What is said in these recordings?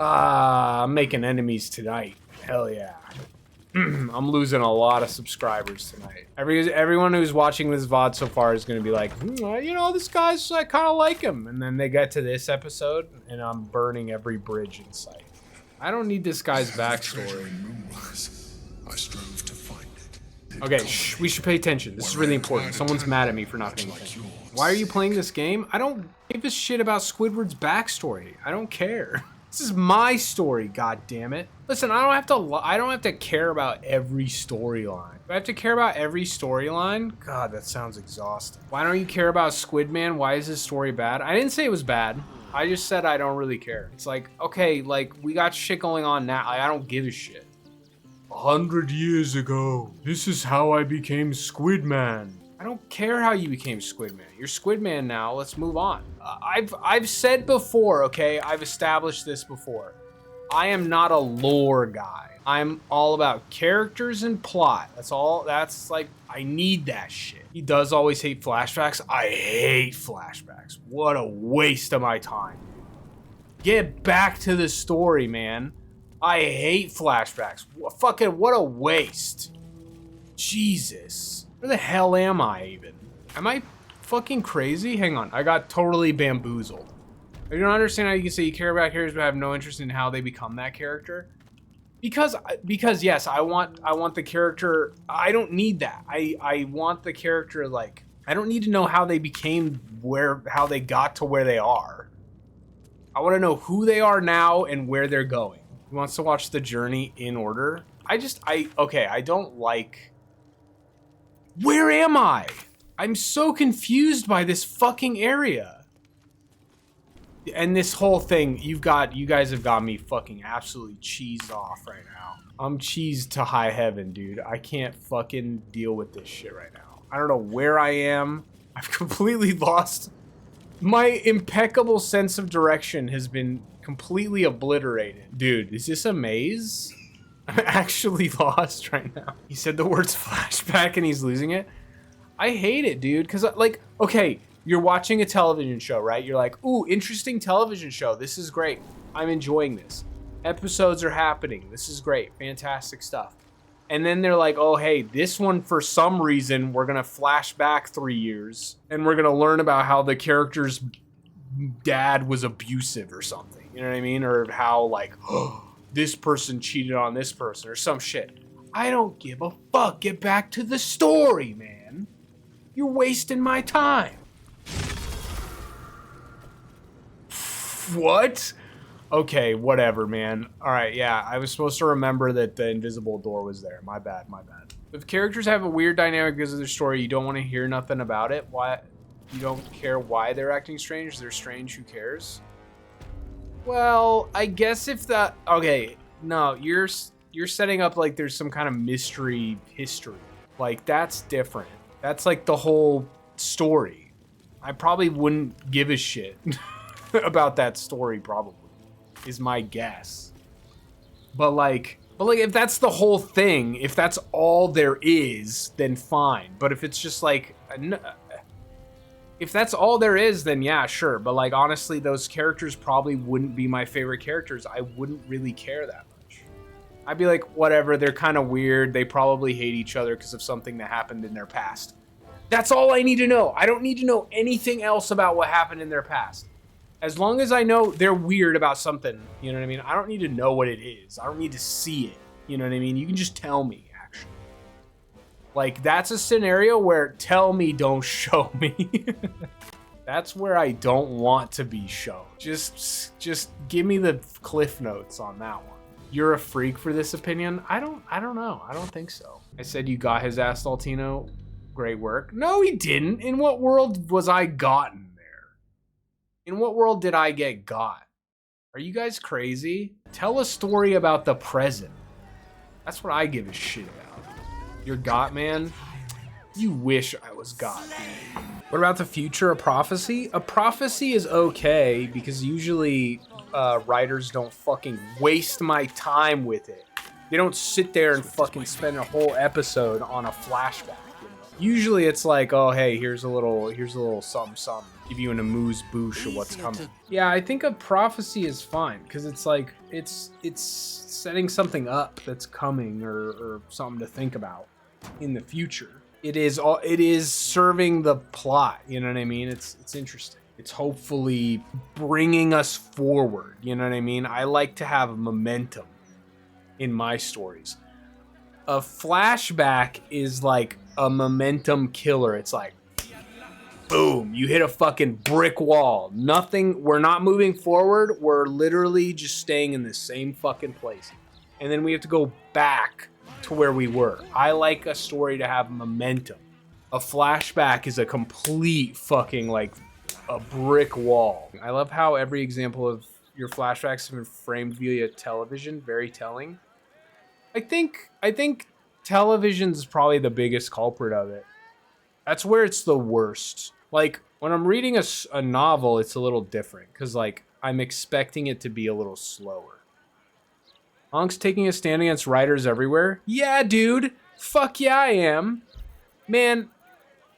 I'm making enemies tonight. Hell yeah. I'm losing a lot of subscribers tonight. Everyone who's watching this VOD so far is gonna be like, you know, this guy's, I kind of like him. And then they get to this episode and I'm burning every bridge in sight. I don't need this guy's backstory. I strove to find it. Okay, we should pay attention. This is really important. Someone's mad at me for not paying attention. Why are you playing this game? I don't give a shit about Squidward's backstory. I don't care. This is my story, god damn it. Listen, I don't have to care about every storyline. Do I have to care about every storyline? God, that sounds exhausting. Why don't you care about Squidman? Why is his story bad? I didn't say it was bad. I just said I don't really care. It's like, okay, like, we got shit going on now. I don't give a shit. 100 years ago, this is how I became Squidman. I don't care how you became Squidman. You're Squidman now. Let's move on. I've said before, okay? I've established this before. I am not a lore guy. I'm all about characters and plot. That's all. That's like, I need that shit. He does always hate flashbacks. I hate flashbacks. What a waste of my time. Get back to the story, man. I hate flashbacks. What a waste. Jesus. Where the hell am I even? Am I fucking crazy? Hang on, I got totally bamboozled. I don't understand how you can say you care about characters but have no interest in how they become that character. Because yes, I want the character. I don't need that. I want the character, like, I don't need to know how they became how they got to where they are. I want to know who they are now and where they're going. He wants to watch the journey in order. Okay, I don't like. Where am I? I'm so confused by this fucking area. And this whole thing, you guys have got me fucking absolutely cheesed off right now. I'm cheesed to high heaven, dude. I can't fucking deal with this shit right now. I don't know where I am. I've completely lost. My impeccable sense of direction has been completely obliterated. Dude, is this a maze? I'm actually lost right now. He said the words flashback and he's losing it. I hate it, dude, because, like, okay, you're watching a television show, right? You're like, ooh, interesting television show. This is great. I'm enjoying this. Episodes are happening. This is great. Fantastic stuff. And then they're like, oh, hey, this one, for some reason, we're going to flash back 3 years and we're going to learn about how the character's dad was abusive or something. You know what I mean? Or how, like, oh, this person cheated on this person or some shit. I don't give a fuck. Get back to the story, man. You're wasting my time. What? Okay, whatever, man. All right, yeah, I was supposed to remember that the invisible door was there. My bad, my bad. If characters have a weird dynamic because of their story, you don't want to hear nothing about it. Why? You don't care why they're acting strange? They're strange, who cares? Well, I guess if that... Okay, no, you're setting up like there's some kind of mystery history. Like, that's different. That's like the whole story. I probably wouldn't give a shit about that story, probably, is my guess. But like, if that's the whole thing, if that's all there is, then fine. But if it's just like... If that's all there is, then yeah, sure. But like, honestly, those characters probably wouldn't be my favorite characters. I wouldn't really care that much. I'd be like, whatever, they're kind of weird. They probably hate each other because of something that happened in their past. That's all I need to know. I don't need to know anything else about what happened in their past. As long as I know they're weird about something, you know what I mean? I don't need to know what it is. I don't need to see it. You know what I mean? You can just tell me. Like, that's a scenario where tell me, don't show me. That's where I don't want to be shown. Just give me the cliff notes on that one. You're a freak for this opinion? I don't know. I don't think so. I said you got his ass, Daltino. Great work. No, he didn't. In what world was I gotten there? In what world did I get got? Are you guys crazy? Tell a story about the present. That's what I give a shit about. You're got, man? You wish I was got, dude. What about the future? A prophecy? A prophecy is okay because usually writers don't fucking waste my time with it. They don't sit there and fucking spend a whole episode on a flashback, you know? Usually it's like, oh hey, here's a little something something. Give you an amuse bouche of what's coming. Yeah, I think a prophecy is fine because it's like it's setting something up that's coming or something to think about in the future. It is serving the plot, you know what I mean? It's interesting. It's hopefully bringing us forward, you know what I mean? I like to have momentum in my stories. A flashback is like a momentum killer. It's like, boom, you hit a fucking brick wall. Nothing, we're not moving forward. We're literally just staying in the same fucking place. And then we have to go back to where we were. I like a story to have momentum. A flashback is a complete fucking like a brick wall. I love how every example of your flashbacks have been framed via television. Very telling. I think television's probably the biggest culprit of it. That's where it's the worst. Like, when I'm reading a novel, it's a little different. Because, like, I'm expecting it to be a little slower. Honk's taking a stand against writers everywhere? Yeah, dude. Fuck yeah, I am. Man,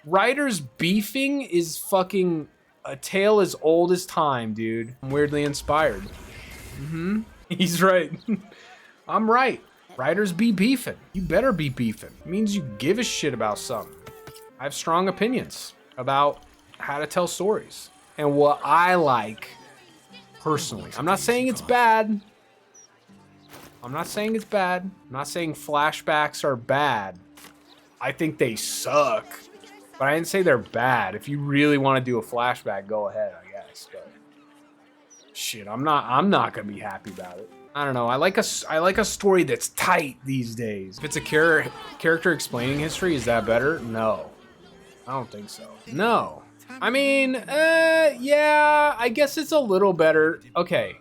writers beefing is fucking a tale as old as time, dude. I'm weirdly inspired. He's right. I'm right. Writers be beefing. You better be beefing. It means you give a shit about something. I have strong opinions about how to tell stories and what I like personally. I'm not saying it's bad. I'm not saying it's bad. I'm not saying flashbacks are bad. I think they suck, but I didn't say they're bad. If you really want to do a flashback, go ahead, I guess. But shit, I'm not gonna be happy about it. I don't know. I like a story that's tight these days. If it's a character explaining history, is that better? No, I don't think so. No, I mean, yeah, I guess it's a little better. Okay,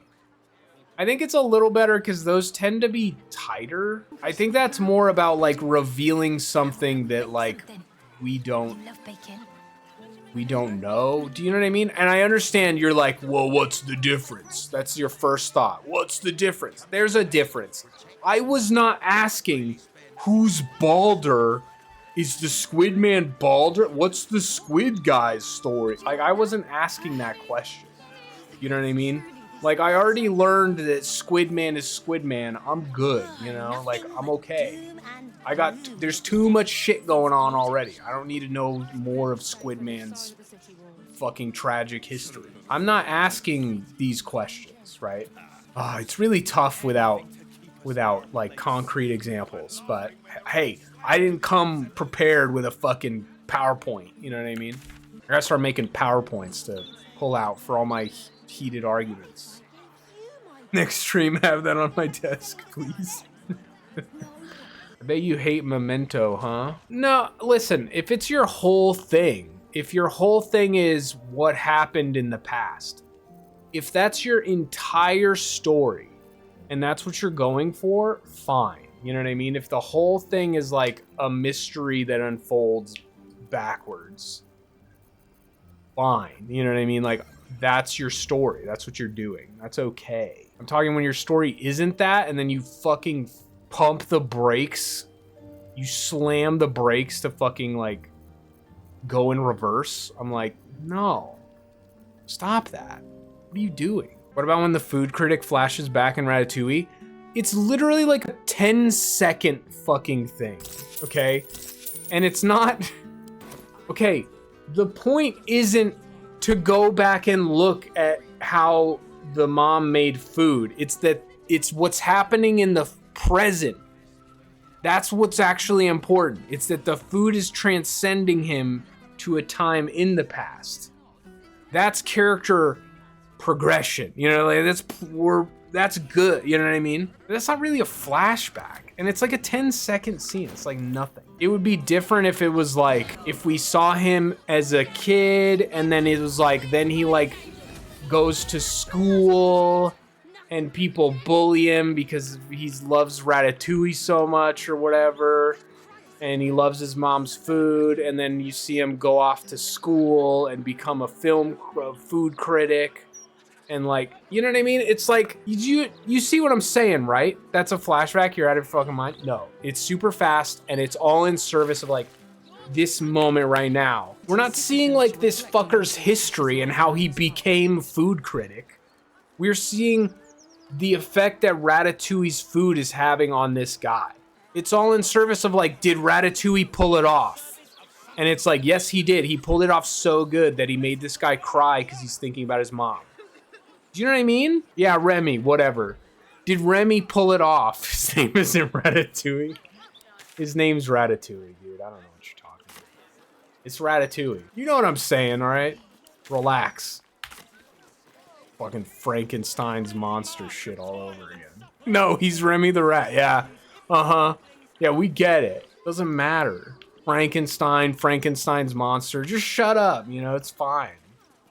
I think it's a little better because those tend to be tighter. I think that's more about like revealing something that like we don't know. Do you know what I mean? And I understand you're like, well, what's the difference? That's your first thought. What's the difference? There's a difference. I was not asking who's balder. Is the Squid Man balder? What's the Squid Guy's story? Like, I wasn't asking that question. You know what I mean? Like, I already learned that Squid Man is Squid Man. I'm good, you know? Like, I'm okay. There's too much shit going on already. I don't need to know more of Squid Man's fucking tragic history. I'm not asking these questions, right? It's really tough without like concrete examples, but hey, I didn't come prepared with a fucking PowerPoint, you know what I mean? I gotta start making PowerPoints to pull out for all my heated arguments. Next stream, have that on my desk, please. I bet you hate Memento, huh? No, listen, if it's your whole thing, if your whole thing is what happened in the past, if that's your entire story and that's what you're going for, fine. You know what I mean? If the whole thing is like a mystery that unfolds backwards, fine. You know what I mean? Like, that's your story. That's what you're doing. That's okay. I'm talking when your story isn't that and then you fucking pump the brakes. You slam the brakes to fucking like go in reverse. I'm like, no, stop that. What are you doing? What about when the food critic flashes back in Ratatouille? It's literally like a 10-second fucking thing, okay? And it's not, okay, the point isn't to go back and look at how the mom made food. It's what's happening in the present. That's what's actually important. It's that the food is transcending him to a time in the past. That's character progression. You know, like that's good. You know what I mean? That's not really a flashback. And it's like a 10-second scene. It's like nothing. It would be different if it was like, if we saw him as a kid and then it was like, then he like goes to school and people bully him because he loves Ratatouille so much or whatever. And he loves his mom's food. And then you see him go off to school and become a food critic. And like, you know what I mean? It's like, you see what I'm saying, right? That's a flashback. You're out of your fucking mind. No, it's super fast and it's all in service of like this moment right now. We're not seeing like this fucker's history and how he became food critic. We're seeing the effect that Ratatouille's food is having on this guy. It's all in service of like, did Ratatouille pull it off? And it's like, yes, he did. He pulled it off so good that he made this guy cry because he's thinking about his mom. Do you know what I mean? Yeah, Remy, whatever. Did Remy pull it off? His name isn't Ratatouille. His name's Ratatouille, dude. I don't know what you're talking about. It's Ratatouille. You know what I'm saying, all right? Relax. Fucking Frankenstein's monster shit all over again. No, he's Remy the Rat. Yeah. Uh-huh. Yeah, we get it. Doesn't matter. Frankenstein's monster. Just shut up, you know, it's fine.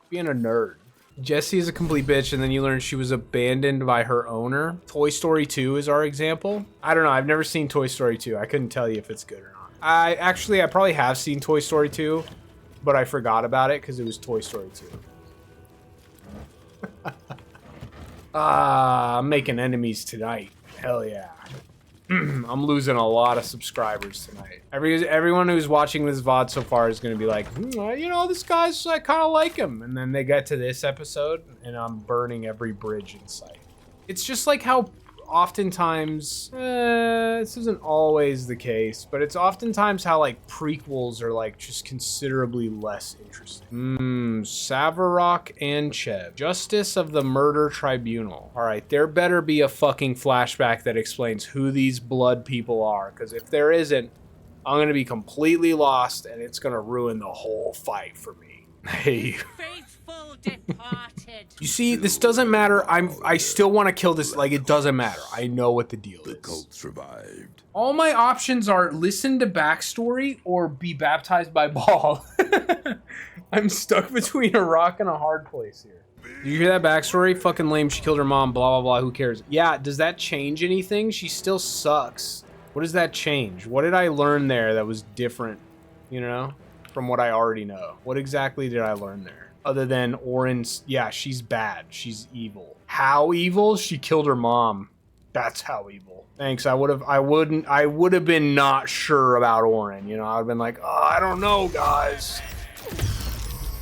Being a nerd. Jessie is a complete bitch, and then you learn she was abandoned by her owner. Toy Story 2 is our example. I don't know, I've never seen Toy Story 2. I couldn't tell you if it's good or not. I probably have seen Toy Story 2, but I forgot about it because it was Toy Story 2. I'm making enemies tonight. Hell yeah. I'm losing a lot of subscribers tonight. Everyone who's watching this VOD so far is going to be like, you know, this guy's, I kind of like him. And then they get to this episode, and I'm burning every bridge in sight. It's just like how oftentimes, this isn't always the case, but it's oftentimes how like prequels are like just considerably less interesting. Savarok and Chev. Justice of the Murder Tribunal. All right, there better be a fucking flashback that explains who these blood people are, because if there isn't, I'm going to be completely lost and it's going to ruin the whole fight for me. Hey. Departed. You see, this doesn't matter. I still want to kill this. Like, it doesn't matter. I know what the deal is. The cult survived. All my options are listen to backstory or be baptized by Baal. I'm stuck between a rock and a hard place here. Did you hear that backstory? Fucking lame. She killed her mom. Blah, blah, blah. Who cares? Yeah, does that change anything? She still sucks. What does that change? What did I learn there that was different, you know, from what I already know? What exactly did I learn there? Other than Oren's, yeah, she's bad. She's evil. How evil? She killed her mom. That's how evil. Thanks. I would have been not sure about Oren. You know, I'd have been like, oh, I don't know, guys.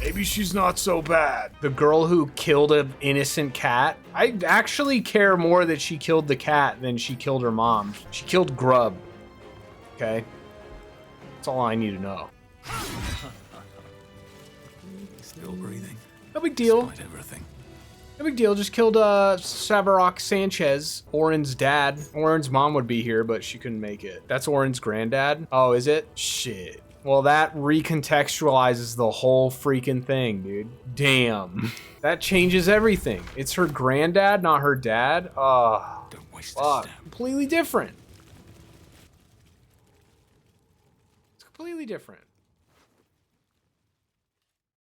Maybe she's not so bad. The girl who killed an innocent cat. I actually care more that she killed the cat than she killed her mom. She killed Grub. Okay. That's all I need to know. Still breathing. No big deal. Despite everything. No big deal. Just killed Savarok Sanchez, Oren's dad. Oren's mom would be here, but she couldn't make it. That's Oren's granddad? Oh, is it? Shit. Well, that recontextualizes the whole freaking thing, dude. Damn. That changes everything. It's her granddad, not her dad. Don't waste this step. Completely different. It's completely different.